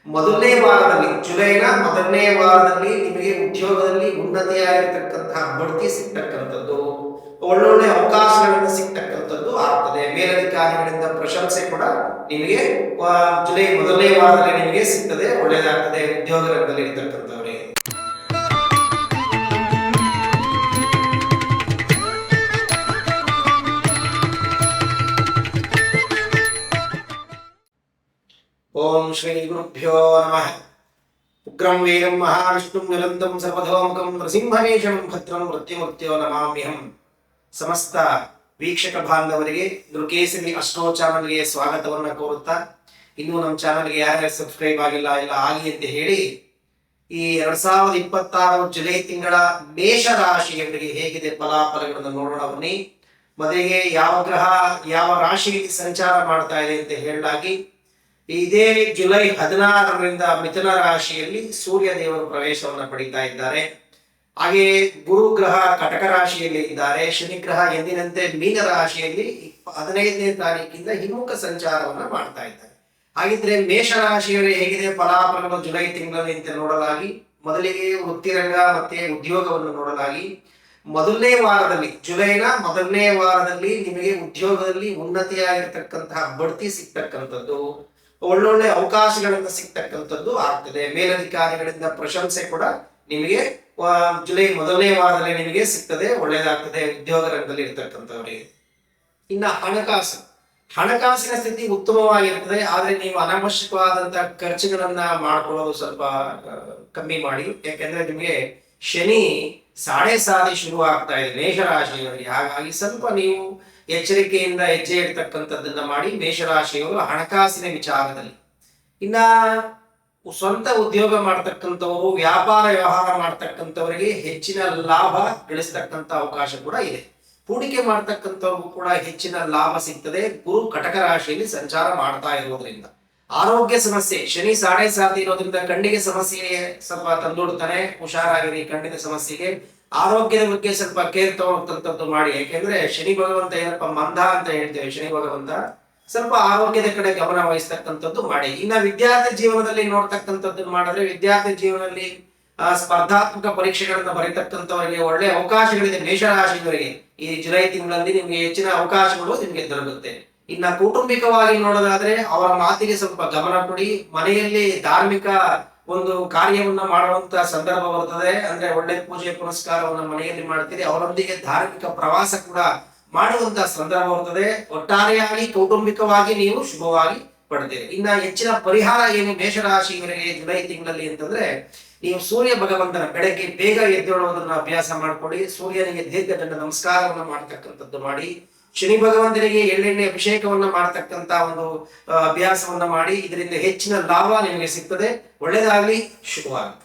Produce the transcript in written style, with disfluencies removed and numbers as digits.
ಮೊದಲನೇ ವಾರದಲ್ಲಿ, ಜುಲೈನ ಮೊದಲನೇ ವಾರದಲ್ಲಿ ನಿಮಗೆ ಉದ್ಯೋಗದಲ್ಲಿ ಉನ್ನತಿಯಾಗಿರ್ತಕ್ಕಂತಹ ಬಡ್ತಿ ಸಿಗ್ತಕ್ಕಂಥದ್ದು, ಒಳ್ಳೊಳ್ಳೆ ಅವಕಾಶಗಳಿಂದ ಸಿಗ್ತಕ್ಕಂಥದ್ದು ಆಗ್ತದೆ. ಮೇಲಧಿಕಾರಿಗಳಿಂದ ಪ್ರಶಂಸೆ ಕೂಡ ನಿಮಗೆ ಜುಲೈ ಮೊದಲನೇ ವಾರದಲ್ಲಿ ನಿಮಗೆ ಸಿಗ್ತದೆ, ಒಳ್ಳೆಯದಾಗ್ತದೆ ಉದ್ಯೋಗ ರಂಗದಲ್ಲಿ ಇರ್ತಕ್ಕಂಥವರಿಗೆ. ಓಂ ಶ್ರೀ ಗುರುಭ್ಯೋ ನಮಃ. ಉಗ್ರಂ ವೀರಂ ಮಹಾವಿಷ್ಣುಂ ಜ್ವಲಂತಂ ಸರ್ವತೋಮುಖಂ ನೃಸಿಂಹವೇಷಂ ಭದ್ರಂ ಮೃತ್ಯುಮೂರ್ತ್ಯೋ ನಮಾಮ್ಯಹಂ. ಸಮಸ್ತ ವೀಕ್ಷಕ ಬಾಂಧವರಿಗೆ ನೃಕೇಸರಿ ಅಷ್ಟೋ ಚಾನಲ್ಗೆ ಸ್ವಾಗತವನ್ನು ಕೋರುತ್ತಾ, ಇನ್ನೂ ನಮ್ಮ ಚಾನಲ್ಗೆ ಯಾರ್ಯಾರು ಸಬ್ಸ್ಕ್ರೈಬ್ ಆಗಿಲ್ಲ ಎಲ್ಲ ಆಗಿ ಅಂತ ಹೇಳಿ, ಈ 2026 ಜುಲೈ ತಿಂಗಳ ಮೇಷ ರಾಶಿಯವರಿಗೆ ಹೇಗಿದೆ ಫಲಾಫಲಗಳನ್ನು ನೋಡೋಣ ಬನ್ನಿ. ಮೊದಲಿಗೆ ಯಾವ ಗ್ರಹ ಯಾವ ರಾಶಿಯಲ್ಲಿ ಸಂಚಾರ ಮಾಡ್ತಾ ಇದೆ ಅಂತ ಹೇಳಲಾಗಿ, ಇದೇ ಜುಲೈ 16ರಿಂದ ಮಿಥುನ ರಾಶಿಯಲ್ಲಿ ಸೂರ್ಯ ದೇವರು ಪ್ರವೇಶವನ್ನು ಪಡೀತಾ ಇದ್ದಾರೆ. ಹಾಗೆ ಗುರು ಗ್ರಹ ಕಟಕ ರಾಶಿಯಲ್ಲಿ ಇದ್ದಾರೆ. ಶನಿ ಗ್ರಹ ಎಂದಿನಂತೆ ಮೀನ ರಾಶಿಯಲ್ಲಿ 15ನೇ ತಾರೀಕಿಂದ ಹಿಮ್ಮುಖ ಸಂಚಾರವನ್ನ ಮಾಡ್ತಾ ಇದ್ದಾರೆ. ಹಾಗಿದ್ರೆ ಮೇಷ ರಾಶಿಯವರಿಗೆ ಹೇಗಿದೆ ಫಲಾಫಲಗಳು ಜುಲೈ ತಿಂಗಳಲ್ಲಿ ಅಂತ ನೋಡಲಾಗಿ, ಮೊದಲಿಗೆ ವೃತ್ತಿರಂಗ ಮತ್ತೆ ಉದ್ಯೋಗವನ್ನು ನೋಡಲಾಗಿ, ಮೊದಲನೇ ವಾರದಲ್ಲಿ ಜುಲೈನ ಮೊದಲನೇ ವಾರದಲ್ಲಿ ನಿಮಗೆ ಉದ್ಯೋಗದಲ್ಲಿ ಉನ್ನತಿಯಾಗಿರ್ತಕ್ಕಂತಹ ಬಡ್ತಿ ಸಿಗ್ತಕ್ಕಂಥದ್ದು, ಒಳ್ಳೊಳ್ಳೆ ಅವಕಾಶಗಳಿಂದ ಸಿಗ್ತಕ್ಕಂಥದ್ದು ಆಗ್ತದೆ. ಮೇಲಧಿಕಾರಿಗಳಿಂದ ಪ್ರಶಂಸೆ ಕೂಡ ನಿಮಗೆ ಜುಲೈ ಮೊದಲನೇ ವಾರದಲ್ಲಿ ನಿಮಗೆ ಸಿಗ್ತದೆ, ಒಳ್ಳೆಯದಾಗ್ತದೆ ಉದ್ಯೋಗ ರಂಗದಲ್ಲಿ ಇರ್ತಕ್ಕಂಥವರಿಗೆ. ಇನ್ನು ಹಣಕಾಸಿನ ಸ್ಥಿತಿ ಉತ್ತಮವಾಗಿರ್ತದೆ. ಆದ್ರೆ ನೀವು ಅನಾವಶ್ಯಕವಾದಂತಹ ಖರ್ಚುಗಳನ್ನ ಮಾಡ್ಕೊಳ್ಳೋದು ಸ್ವಲ್ಪ ಕಮ್ಮಿ ಮಾಡಿ. ಯಾಕೆಂದ್ರೆ ನಿಮಗೆ ಶನಿ ಸಾಡೆ ಸಾದಿ ಶುರು ಆಗ್ತಾ ಇದೆ ಮೇಷರಾಶಿಯವರಿಗೆ. ಹಾಗಾಗಿ ಸ್ವಲ್ಪ ನೀವು ಎಚ್ಚರಿಕೆಯಿಂದ ಹೆಜ್ಜೆ ಇಡ್ತಕ್ಕಂಥದ್ದನ್ನ ಮಾಡಿ ಮೇಷರಾಶಿಯವರು ಹಣಕಾಸಿನ ವಿಚಾರದಲ್ಲಿ. ಇನ್ನ ಸ್ವಂತ ಉದ್ಯೋಗ ಮಾಡ್ತಕ್ಕಂಥವರು, ವ್ಯಾಪಾರ ವ್ಯವಹಾರ ಮಾಡ್ತಕ್ಕಂಥವರಿಗೆ ಹೆಚ್ಚಿನ ಲಾಭ ಗಳಿಸ್ತಕ್ಕಂಥ ಅವಕಾಶ ಕೂಡ ಇದೆ. ಹೂಡಿಕೆ ಮಾಡ್ತಕ್ಕಂಥವ್ರಿಗೂ ಕೂಡ ಹೆಚ್ಚಿನ ಲಾಭ ಸಿಗ್ತದೆ ಗುರು ಕಟಕ ರಾಶಿಯಲ್ಲಿ ಸಂಚಾರ ಮಾಡ್ತಾ ಇರೋದ್ರಿಂದ. ಆರೋಗ್ಯ ಸಮಸ್ಯೆ, ಶನಿ ಸಾಡೆ ಸಾತಿ ಇರೋದ್ರಿಂದ ಕಣ್ಣಿಗೆ ಸಮಸ್ಯೆ ಸ್ವಲ್ಪ ತಂದೊಡ್ತಾನೆ, ಹುಷಾರಾಗಿರಿ ಕಣ್ಣಿನ ಸಮಸ್ಯೆಗೆ. ಆರೋಗ್ಯದ ಬಗ್ಗೆ ಸ್ವಲ್ಪ ಕೇರ್ ತಗೊಳ್ತಕ್ಕಂಥದ್ದು ಮಾಡಿ. ಯಾಕೆಂದ್ರೆ ಶನಿ ಭಗವಂತ ಏನಪ್ಪ ಮಂದ ಅಂತ ಹೇಳ್ತೇವೆ, ಶನಿ ಭಗವಂತ ಸ್ವಲ್ಪ ಆರೋಗ್ಯದ ಕಡೆ ಗಮನ ವಹಿಸ್ತಕ್ಕಂಥದ್ದು ಮಾಡಿ. ಇನ್ನ ವಿದ್ಯಾರ್ಥಿ ಜೀವನದಲ್ಲಿ ನೋಡ್ತಕ್ಕಂಥದ್ದು ಮಾಡಿದ್ರೆ, ವಿದ್ಯಾರ್ಥಿ ಜೀವನದಲ್ಲಿ ಸ್ಪರ್ಧಾತ್ಮಕ ಪರೀಕ್ಷೆಗಳನ್ನ ಬರೀತಕ್ಕಂಥವರಿಗೆ ಒಳ್ಳೆ ಅವಕಾಶಗಳಿದೆ. ಮೇಷರಾಶಿಯವರಿಗೆ ಈ ಜುಲೈ ತಿಂಗಳಲ್ಲಿ ನಿಮ್ಗೆ ಹೆಚ್ಚಿನ ಅವಕಾಶಗಳು ನಿಮ್ಗೆ ದೊರಕುತ್ತೆ. ಇನ್ನ ಕೌಟುಂಬಿಕವಾಗಿ ನೋಡೋದಾದ್ರೆ ಅವರ ಮಾತಿಗೆ ಸ್ವಲ್ಪ ಗಮನ ಕೊಡಿ. ಮನೆಯಲ್ಲಿ ಧಾರ್ಮಿಕ ಒಂದು ಕಾರ್ಯವನ್ನ ಮಾಡುವಂತ ಸಂದರ್ಭ ಬರ್ತದೆ. ಅಂದ್ರೆ ಒಳ್ಳೆ ಪೂಜೆ ಪುನಸ್ಕಾರವನ್ನ ಮನೆಯಲ್ಲಿ ಮಾಡ್ತೀರಿ, ಅವರೊಂದಿಗೆ ಧಾರ್ಮಿಕ ಪ್ರವಾಸ ಕೂಡ ಮಾಡುವಂತ ಸಂದರ್ಭ ಬರ್ತದೆ. ಒಟ್ಟಾರೆಯಾಗಿ ಕೌಟುಂಬಿಕವಾಗಿ ನೀವು ಶುಭವಾಗಿ ಪಡ್ತೀರಿ. ಇನ್ನ ಹೆಚ್ಚಿನ ಪರಿಹಾರ ಏನು ಮೇಷರಾಶಿಯವರಿಗೆ ಜುಲೈ ತಿಂಗಳಲ್ಲಿ ಅಂತಂದ್ರೆ, ನೀವು ಸೂರ್ಯ ಭಗವಂತನ ಬೆಳಗ್ಗೆ ಬೇಗ ಎದ್ದೇಳುವುದನ್ನ ಅಭ್ಯಾಸ ಮಾಡ್ಕೊಳ್ಳಿ. ಸೂರ್ಯನಿಗೆ ದೀರ್ಘದಂಡ ನಮಸ್ಕಾರವನ್ನ ಮಾಡ್ತಕ್ಕಂಥದ್ದು ಮಾಡಿ. ಶನಿ ಭಗವಂತನಿಗೆ ಎಳ್ಳೆಣ್ಣೆ ಅಭಿಷೇಕವನ್ನ ಮಾಡತಕ್ಕಂತ ಒಂದು ಅಭ್ಯಾಸವನ್ನ ಮಾಡಿ. ಇದರಿಂದ ಹೆಚ್ಚಿನ ಲಾಭ ನಿಮಗೆ ಸಿಗ್ತದೆ. ಒಳ್ಳೆಯದಾಗಲಿ, ಶುಭವಾಗಲಿ.